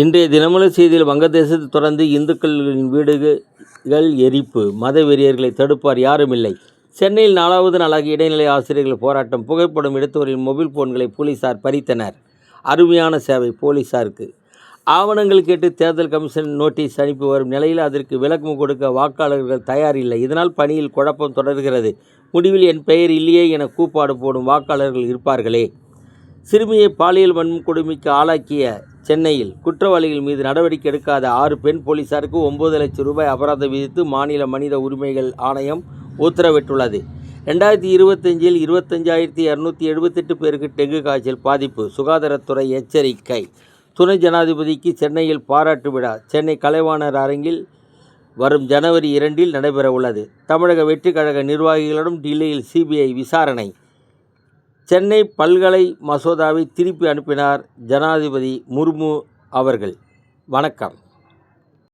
இன்றைய தினமலர் செய்தியில் வங்கதேசத்தை தொடர்ந்து இந்துக்களின் வீடுகள் எரிப்பு, மத வெறியர்களை தடுப்பார் யாருமில்லை. சென்னையில் 4வது நாளாக இடைநிலை ஆசிரியர்கள் போராட்டம். புகைப்படம் எடுத்தவரின் மொபைல் போன்களை போலீசார் பறித்தனர். அருமையான சேவை போலீசாருக்கு. ஆவணங்கள் கேட்டு தேர்தல் கமிஷன் நோட்டீஸ் அனுப்பி வரும் நிலையில் அதற்கு விளக்கம் கொடுக்க வாக்காளர்கள் தயாரில்லை. இதனால் பணியில் குழப்பம் தொடர்கிறது. முடிவில் என் பெயர் இல்லையே என கூப்பாடு போடும் வாக்காளர்கள் இருப்பார்களே. சிறுமியை பாலியல் வன்கொடுமைக்கு ஆளாக்கிய சென்னையில் குற்றவாளிகள் மீது நடவடிக்கை எடுக்காத 6 பெண் போலீசாருக்கு 9 லட்சம் ரூபாய் அபராதம் விதித்து மாநில மனித உரிமைகள் ஆணையம் உத்தரவிட்டுள்ளது. 2025இல் 25,278 பேருக்கு டெங்கு காய்ச்சல் பாதிப்பு. சுகாதாரத்துறை எச்சரிக்கை. துணை ஜனாதிபதிக்கு சென்னையில் பாராட்டு விழா. சென்னை கலைவாணர் அரங்கில் வரும் ஜனவரி 2இல் நடைபெற உள்ளது. தமிழக வெற்றிக் கழக நிர்வாகிகளிடம் டில்லியில் சிபிஐ விசாரணை. சென்னை பல்கலை மசோதாவை திருப்பி அனுப்பினார் ஜனாதிபதி முர்மு அவர்கள். வணக்கம்.